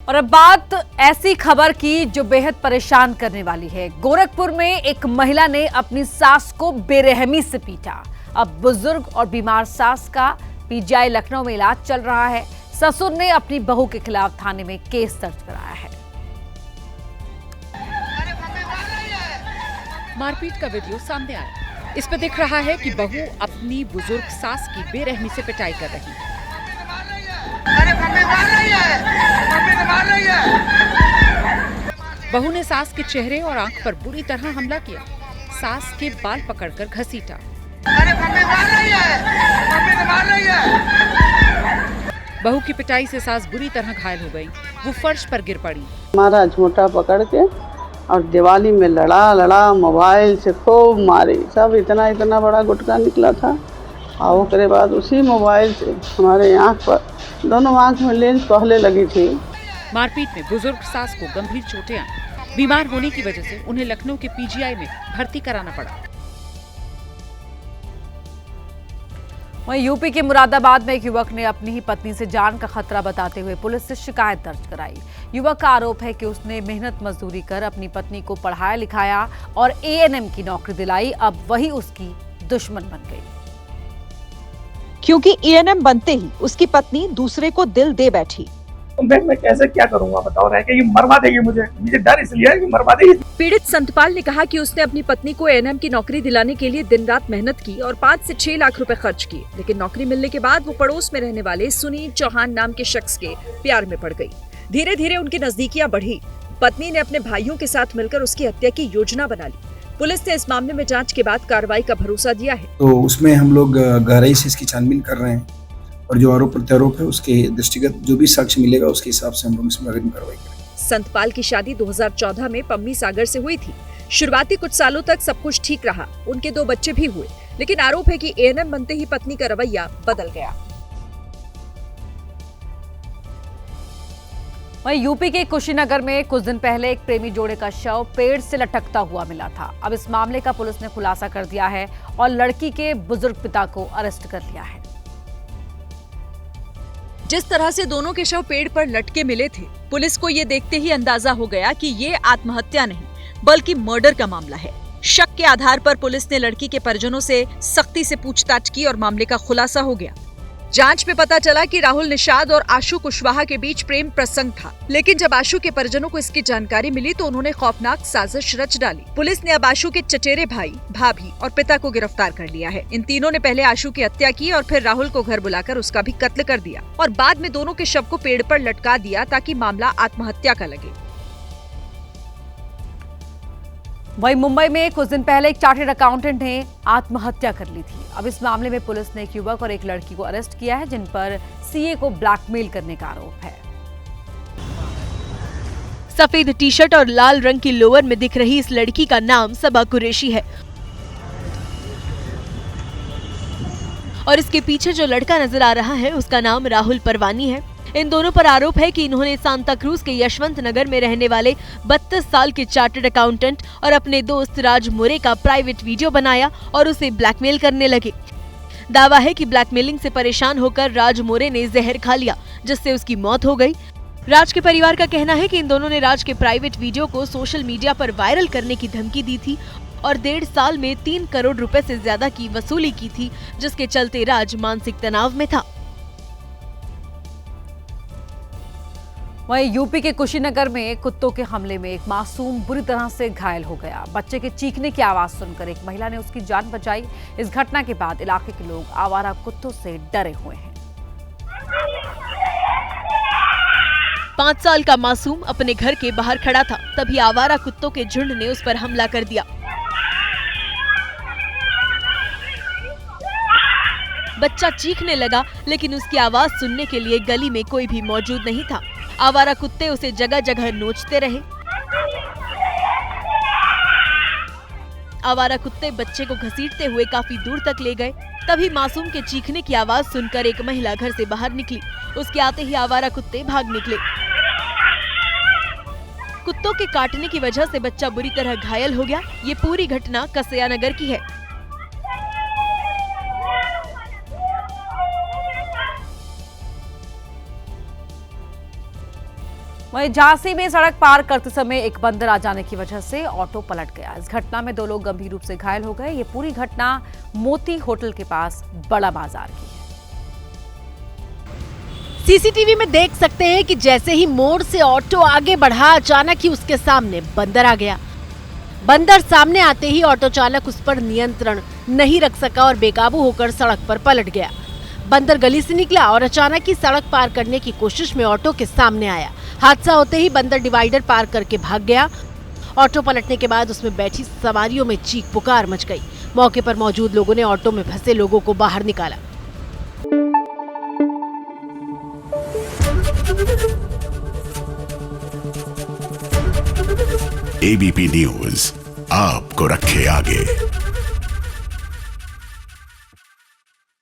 और अब बात ऐसी खबर की जो बेहद परेशान करने वाली है। गोरखपुर में एक महिला ने अपनी सास को बेरहमी से पीटा। अब बुजुर्ग और बीमार सास का पीजीआई लखनऊ में इलाज चल रहा है। ससुर ने अपनी बहू के खिलाफ थाने में केस दर्ज कराया है। मारपीट का वीडियो सामने आया। इस पर दिख रहा है कि बहू अपनी बुजुर्ग सास की बेरहमी से पिटाई कर रही है। बहू ने सास के चेहरे और आंख पर बुरी तरह हमला किया। सास के बाल पकड़कर घसीटा। बहू की पिटाई से सास बुरी तरह घायल हो गई। वो फर्श पर गिर पड़ी। हमारा झोटा पकड़ के और दिवाली में लड़ा मोबाइल से खूब मारी। सब इतना बड़ा गुटका निकला था। और उसके बाद उसी मोबाइल से हमारे आँख पर, दोनों आँख में लेंस पहले लगी थी। मारपीट में बुजुर्ग सास को गंभीर चोटें आई। बीमार होने की वजह से उन्हें लखनऊ के पीजीआई में भर्ती कराना पड़ा। वहीं यूपी के मुरादाबाद में एक युवक ने अपनी ही पत्नी से जान का खतरा बताते हुए पुलिस से शिकायत दर्ज कराई। युवक का आरोप है कि उसने मेहनत मजदूरी कर अपनी पत्नी को पढ़ाया लिखाया और एएनएम की नौकरी दिलाई। अब वही उसकी दुश्मन बन गई, क्योंकि एएनएम बनते ही उसकी पत्नी दूसरे को दिल दे बैठी। मैं कैसे क्या करूंगा बताओ। रह के ये मरवा देगी मुझे डर इसलिए है कि मरवा देगी। पीड़ित संतपाल ने कहा कि उसने अपनी पत्नी को एएनएम की नौकरी दिलाने के लिए दिन रात मेहनत की और 5 से 6 लाख रुपए खर्च किए, लेकिन नौकरी मिलने के बाद वो पड़ोस में रहने वाले सुनील चौहान नाम के शख्स के प्यार में पड़ गई। धीरे धीरे उनकी नजदीकियां बढ़ी। पत्नी ने अपने भाइयों के साथ मिलकर उसकी हत्या की योजना बना ली। पुलिस ने इस मामले में जांच के बाद कार्रवाई का भरोसा दिया है। तो उसमें हम लोग गहराई से इसकी छानबीन कर रहे हैं और जो आरोप प्रत्यारोप है उसके दृष्टिगत जो भी साक्ष्य मिलेगा उसके हिसाब से हम लोग इसमें अग्रिम कार्रवाई करेंगे। संतपाल की शादी 2014 में पम्मी सागर से हुई थी। शुरुआती कुछ सालों तक सब कुछ ठीक रहा। उनके 2 बच्चे भी हुए, लेकिन आरोप है कि एएनएम बनते ही पत्नी का रवैया बदल गया। वहीं यूपी के कुशीनगर में कुछ दिन पहले एक प्रेमी जोड़े का शव पेड़ से लटकता हुआ मिला था। अब इस मामले का पुलिस ने खुलासा कर दिया है और लड़की के बुजुर्ग पिता को अरेस्ट कर लिया है। जिस तरह से दोनों के शव पेड़ पर लटके मिले थे, पुलिस को ये देखते ही अंदाजा हो गया कि ये आत्महत्या नहीं बल्कि मर्डर का मामला है। शक के आधार पर पुलिस ने लड़की के परिजनों से सख्ती से पूछताछ की और मामले का खुलासा हो गया। जांच में पता चला कि राहुल निषाद और आशु कुशवाहा के बीच प्रेम प्रसंग था, लेकिन जब आशु के परिजनों को इसकी जानकारी मिली तो उन्होंने खौफनाक साजिश रच डाली। पुलिस ने अब आशु के चचेरे भाई, भाभी और पिता को गिरफ्तार कर लिया है। इन तीनों ने पहले आशु की हत्या की और फिर राहुल को घर बुलाकर उसका भी कत्ल कर दिया और बाद में दोनों के शव को पेड़ पर लटका दिया ताकि मामला आत्महत्या का लगे। वहीं मुंबई में कुछ दिन पहले एक चार्टर्ड अकाउंटेंट ने आत्महत्या कर ली थी। अब इस मामले में पुलिस ने एक युवक और एक लड़की को अरेस्ट किया है जिन पर सीए को ब्लैकमेल करने का आरोप है। सफेद टी शर्ट और लाल रंग की लोअर में दिख रही इस लड़की का नाम सबा कुरैशी है और इसके पीछे जो लड़का नजर आ रहा है उसका नाम राहुल परवानी है। इन दोनों पर आरोप है कि इन्होंने सांता क्रूज के यशवंत नगर में रहने वाले 32 साल के चार्टर्ड अकाउंटेंट और अपने दोस्त राज मोरे का प्राइवेट वीडियो बनाया और उसे ब्लैकमेल करने लगे। दावा है कि ब्लैकमेलिंग से परेशान होकर राज मोरे ने जहर खा लिया जिससे उसकी मौत हो गई। राज के परिवार का कहना है कि इन दोनों ने राज के प्राइवेट वीडियो को सोशल मीडिया पर वायरल करने की धमकी दी थी और 1.5 साल में 3 करोड़ रुपए से ज्यादा की वसूली की थी, जिसके चलते राज मानसिक तनाव में था। वहीं यूपी के कुशीनगर में कुत्तों के हमले में एक मासूम बुरी तरह से घायल हो गया। बच्चे के चीखने की आवाज सुनकर एक महिला ने उसकी जान बचाई। इस घटना के बाद इलाके के लोग आवारा कुत्तों से डरे हुए हैं। 5 साल का मासूम अपने घर के बाहर खड़ा था, तभी आवारा कुत्तों के झुंड ने उस पर हमला कर दिया। बच्चा चीखने लगा, लेकिन उसकी आवाज सुनने के लिए गली में कोई भी मौजूद नहीं था। आवारा कुत्ते उसे जगह जगह नोचते रहे। आवारा कुत्ते बच्चे को घसीटते हुए काफी दूर तक ले गए। तभी मासूम के चीखने की आवाज सुनकर एक महिला घर से बाहर निकली। उसके आते ही आवारा कुत्ते भाग निकले। कुत्तों के काटने की वजह से बच्चा बुरी तरह घायल हो गया। ये पूरी घटना कसया नगर की है। वहीं झांसी में सड़क पार करते समय एक बंदर आ जाने की वजह से ऑटो पलट गया। इस घटना में 2 लोग गंभीर रूप से घायल हो गए। ये पूरी घटना मोती होटल के पास बड़ा बाजार की है। सीसीटीवी में देख सकते हैं कि जैसे ही मोड़ से ऑटो आगे बढ़ा, अचानक ही उसके सामने बंदर आ गया। बंदर सामने आते ही ऑटो चालक उस पर नियंत्रण नहीं रख सका और बेकाबू होकर सड़क पर पलट गया। बंदर गली से निकला और अचानक ही सड़क पार करने की कोशिश में ऑटो के सामने आया। हादसा होते ही बंदर डिवाइडर पार करके भाग गया। ऑटो पलटने के बाद उसमें बैठी सवारियों में चीख पुकार मच गई। मौके पर मौजूद लोगों ने ऑटो में फंसे लोगों को बाहर निकाला। एबीपी न्यूज आपको रखे आगे।